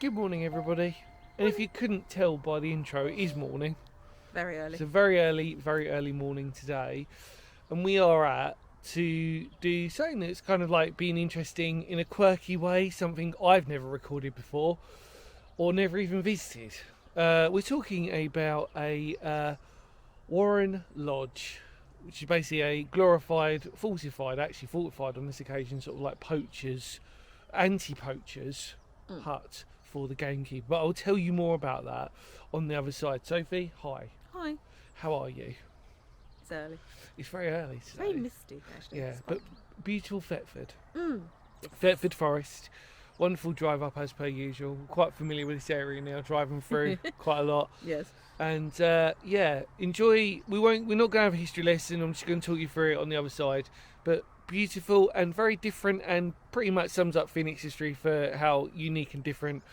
Good morning, everybody. And if you couldn't tell by the intro, it is morning. Very early. It's a very early morning today. And we are to do something that's kind of like being interesting in a quirky way, something I've never recorded before or never even visited. We're talking about a Warren Lodge, which is basically a glorified, fortified on this occasion, sort of like anti-poachers hut for the gamekeeper. But I'll tell you more about that on the other side. Sophie, hi. Hi. How are you? It's early. It's very early today. It's very misty, actually. Yeah, but beautiful Thetford. Yes. Thetford Forest. Wonderful drive up as per usual. Quite familiar with this area now, driving through quite a lot. Yes. And yeah, enjoy. We're not going to have a history lesson. I'm just going to talk you through it on the other side. But beautiful and very different, and pretty much sums up Phoenix history for how unique and different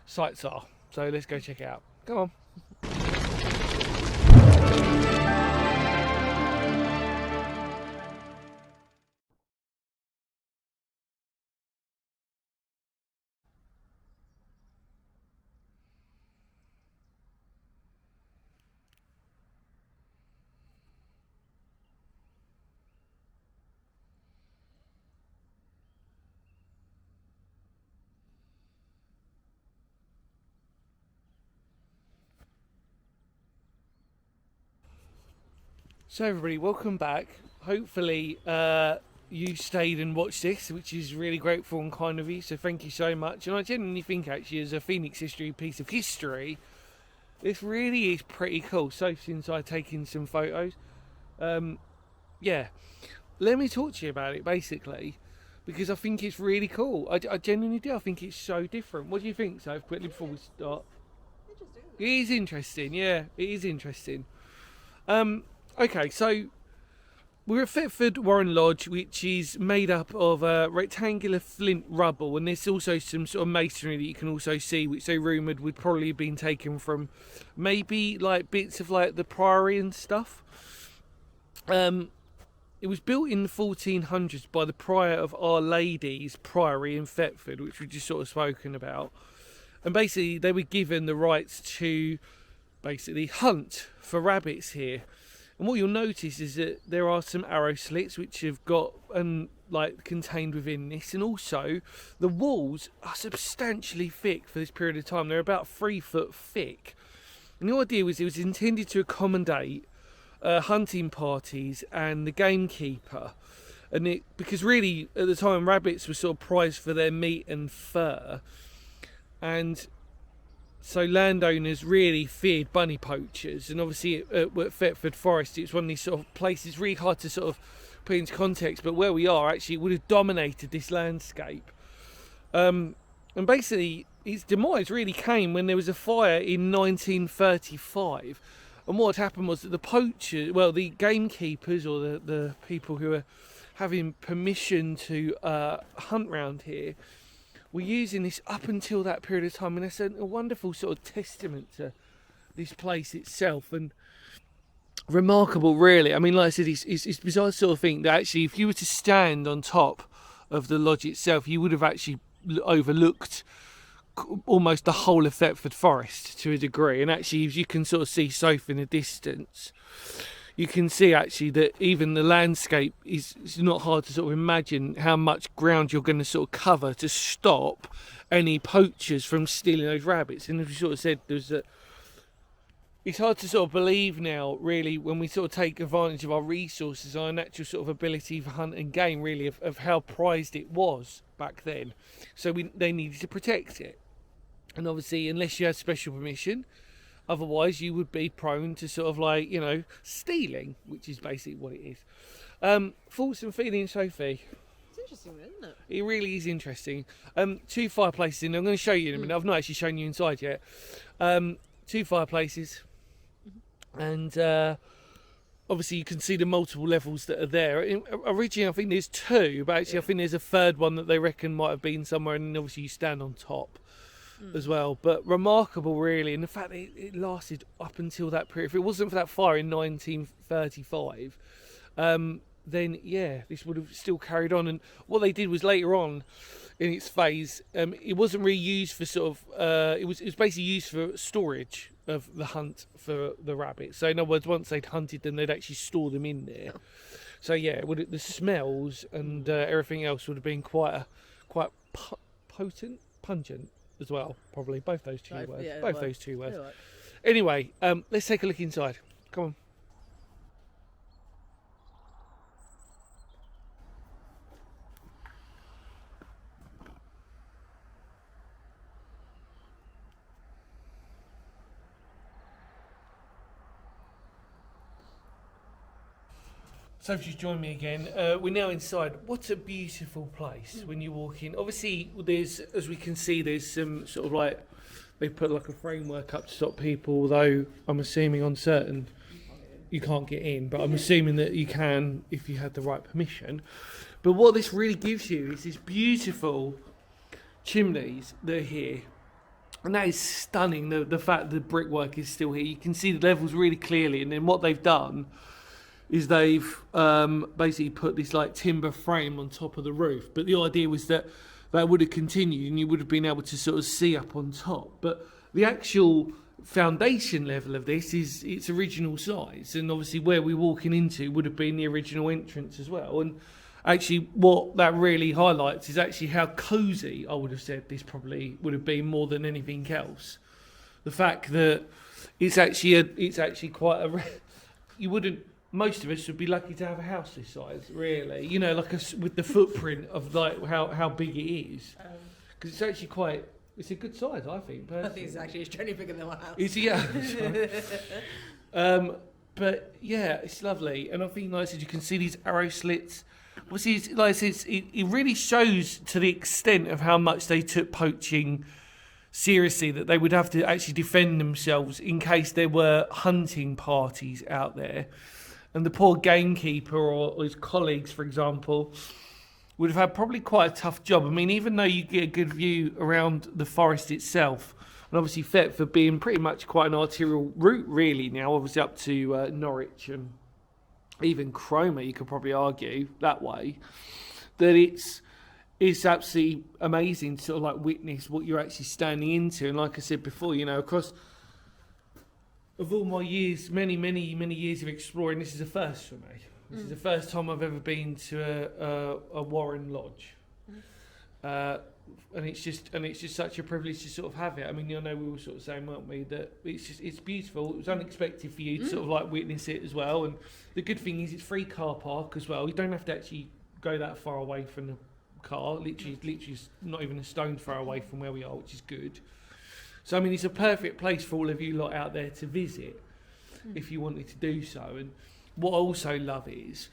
sites are. So let's go check it out. Come on. So everybody, welcome back. Hopefully you stayed and watched this, which is really grateful and kind of you, so thank you so much. And I genuinely think actually as a Phoenix history piece of history, this really is pretty cool. So since I've taken some photos, yeah, let me talk to you about it basically, because I think it's really cool. I genuinely do. I think it's so different. What do you think, Soph, quickly before we start? Interesting. It is interesting, yeah, it is interesting. Okay, so we're at Thetford Warren Lodge, which is made up of rectangular flint rubble, and there's also some sort of masonry that you can also see, which they rumoured would probably have been taken from maybe like bits of like the priory and stuff. It was built in the 1400s by the prior of Our Lady's Priory in Thetford, which we've just sort of spoken about. And basically they were given the rights to basically hunt for rabbits here. And what you'll notice is that there are some arrow slits which have got like contained within this, and also the walls are substantially thick for this period of time. They're about 3 foot thick. And the idea was it was intended to accommodate hunting parties and the gamekeeper. And because really at the time rabbits were sort of prized for their meat and fur, and so landowners really feared bunny poachers. And obviously at Thetford Forest, it's one of these sort of places really hard to sort of put into context, but where we are actually, it would have dominated this landscape. And basically its demise really came when there was a fire in 1935. And what had happened was that the gamekeepers, or the people who were having permission to hunt round here, were using this up until that period of time. And it's a wonderful sort of testament to this place itself, and remarkable really. I mean, like I said, it's bizarre sort of thing that actually if you were to stand on top of the lodge itself, you would have actually overlooked almost the whole of Thetford Forest to a degree. And actually, as you can sort of see Soph in the distance, you can see actually that even the landscape it's not hard to sort of imagine how much ground you're going to sort of cover to stop any poachers from stealing those rabbits. And as we sort of said, it's hard to sort of believe now, really, when we sort of take advantage of our resources, our natural sort of ability for hunt and game, really, of how prized it was back then. So they needed to protect it. And obviously, unless you had special permission, otherwise you would be prone to sort of like, stealing, which is basically what it is. Thoughts and feelings, Sophie? It's interesting, isn't it? It really is interesting. 2 fireplaces in. I'm going to show you in a minute. I've not actually shown you inside yet. 2 fireplaces. And obviously you can see the multiple levels that are there. Originally I think there's 2, but actually I think there's a third one that they reckon might have been somewhere, and obviously you stand on top as well. But remarkable really, and the fact that it lasted up until that period. If it wasn't for that fire in 1935, then yeah, this would have still carried on. And what they did was later on, in its phase. It wasn't really used for sort of. It was basically used for storage of the hunt for the rabbits. So in other words, once they'd hunted them, they'd actually store them in there. So yeah, the smells and everything else would have been quite pungent as well. Probably both those two words. Yeah, both well, those two words. you're right. Anyway, let's take a look inside. Come on. So if you join me again, we're now inside. What a beautiful place when you walk in. Obviously, there's, as we can see, there's some sort of like, they put like a framework up to stop people, although I'm assuming on certain, you can't get in, but I'm assuming that you can if you had the right permission. But what this really gives you is these beautiful chimneys that are here. And that is stunning, the fact that the brickwork is still here. You can see the levels really clearly, and then what they've done is they've basically put this like timber frame on top of the roof. But the idea was that that would have continued and you would have been able to sort of see up on top. But the actual foundation level of this is its original size, and obviously where we're walking into would have been the original entrance as well. And actually what that really highlights is actually how cosy, I would have said this probably would have been more than anything else. The fact that it's actually quite a you wouldn't, most of us would be lucky to have a house this size, really. You know, like with the footprint of like how big it is, because it's actually quite. It's a good size, I think. Personally. I think it's actually generally bigger than my house. It's but yeah, it's lovely, and I think nice as you can see these arrow slits. Obviously, it's, like I said, it really shows to the extent of how much they took poaching seriously, that they would have to actually defend themselves in case there were hunting parties out there. And the poor gamekeeper or his colleagues, for example, would have had probably quite a tough job. I mean, even though you get a good view around the forest itself, and obviously Thetford being pretty much quite an arterial route really now, obviously up to Norwich and even Cromer, you could probably argue that way, that it's absolutely amazing to sort of like witness what you're actually standing into. And like I said before, you know, across of all my years, many years of exploring, this is a first for me. This is the first time I've ever been to a Warren Lodge, and it's just such a privilege to sort of have it. I mean, you know, we were sort of saying, weren't we, that it's beautiful. It was unexpected for you to sort of like witness it as well. And the good thing is it's free car park as well. You don't have to actually go that far away from the car. Literally not even a stone throw away from where we are, which is good. So, I mean, it's a perfect place for all of you lot out there to visit if you wanted to do so. And what I also love is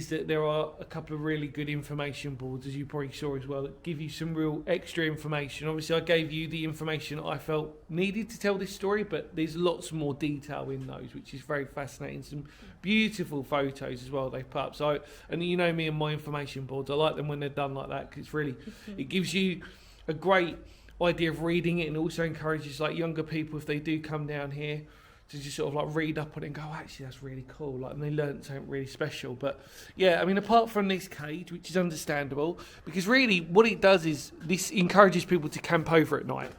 that there are a couple of really good information boards, as you probably saw as well, that give you some real extra information. Obviously, I gave you the information I felt needed to tell this story, but there's lots more detail in those, which is very fascinating. Some beautiful photos as well they've put up. So, and you know me and my information boards, I like them when they're done like that, because it's really, it gives you a great idea of reading it, and also encourages like younger people, if they do come down here, to just sort of like read up on it and go, oh, actually that's really cool, like, and they learn something really special. But yeah, I mean, apart from this cage, which is understandable, because really what it does is this encourages people to camp over at night.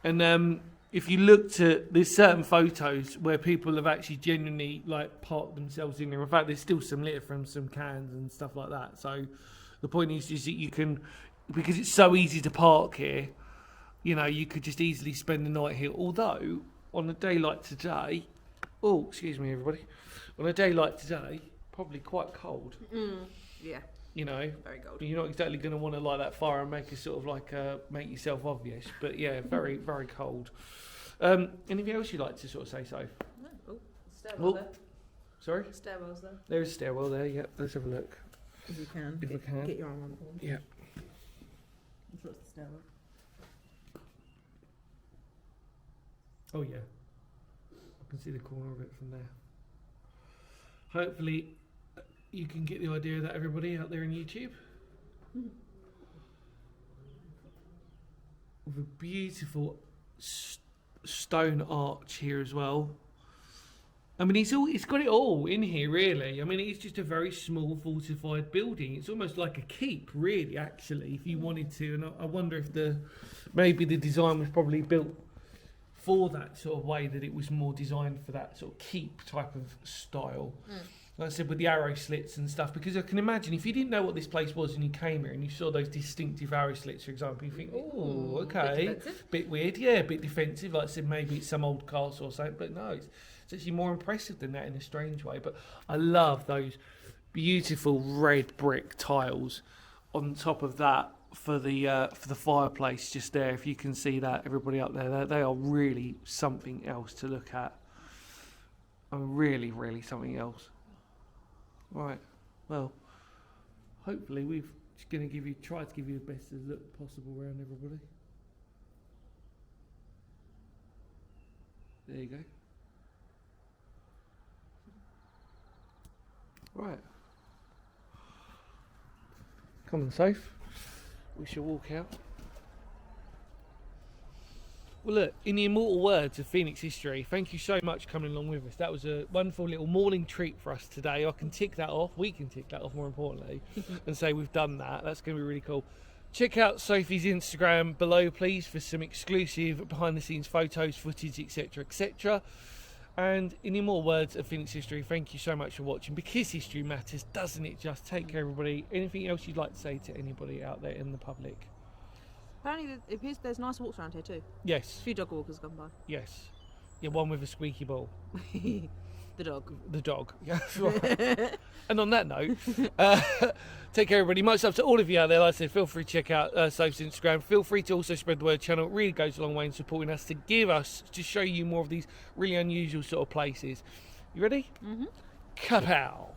And if you look to, there's certain photos where people have actually genuinely like parked themselves in there. In fact, there's still some litter from some cans and stuff like that. So the point is that you can, because it's so easy to park here, you know, you could just easily spend the night here. Although on a day like today, oh, excuse me, everybody. On a day like today, probably quite cold. Yeah. You know, Very cold. you're not exactly going to want to light that fire and make a sort of like make yourself obvious. But yeah, very, very cold. Anything else you'd like to sort of say, so? No. Oh, stairwell there. Sorry? Stairwell's there. There is a stairwell there. Yeah, let's have a look. If you can. If I can. Get your arm on the wall. Yeah. I'm sure it's the stairwell. Oh yeah, I can see the corner of it from there. Hopefully you can get the idea of that, everybody out there on YouTube. With a beautiful stone arch here as well. I mean, it's got it all in here, really. I mean, it's just a very small fortified building. It's almost like a keep, really, actually, if you wanted to. And I wonder if maybe the design was probably built for that sort of way, that it was more designed for that sort of keep type of style. Like I said, with the arrow slits and stuff, because I can imagine if you didn't know what this place was and you came here and you saw those distinctive arrow slits, for example, you think, oh, okay, bit weird, yeah, a bit defensive. Like I said, maybe it's some old castle or something, but no, it's actually more impressive than that in a strange way. But I love those beautiful red brick tiles on top of that for the fireplace just there. If you can see that, everybody up there, they are really something else to look at. Really, really something else. Right, well, hopefully we've just going to try to give you the best look possible around everybody. There you go. Right. Come on, safe. We shall walk out. Well, look, in the immortal words of Phoenix history, thank you so much for coming along with us. That was a wonderful little morning treat for us today. I can tick that off. We can tick that off, more importantly, and say we've done that. That's going to be really cool. Check out Sophie's Instagram below, please, for some exclusive behind-the-scenes photos, footage, etc., etc. And in the immortal words of Phoenix history, thank you so much for watching. Because history matters, doesn't it just? Take care, everybody. Anything else you'd like to say to anybody out there in the public? Apparently, there's nice walks around here too. Yes. A few dog walkers come by. Yes. Yeah, one with a squeaky ball. The dog. The dog. Yeah, that's right. And on that note, take care, everybody. Much love to all of you out there. Like I said, feel free to check out Soph's Instagram. Feel free to also spread the word channel. It really goes a long way in supporting us to show you more of these really unusual sort of places. You ready? Mm-hmm. Kapow!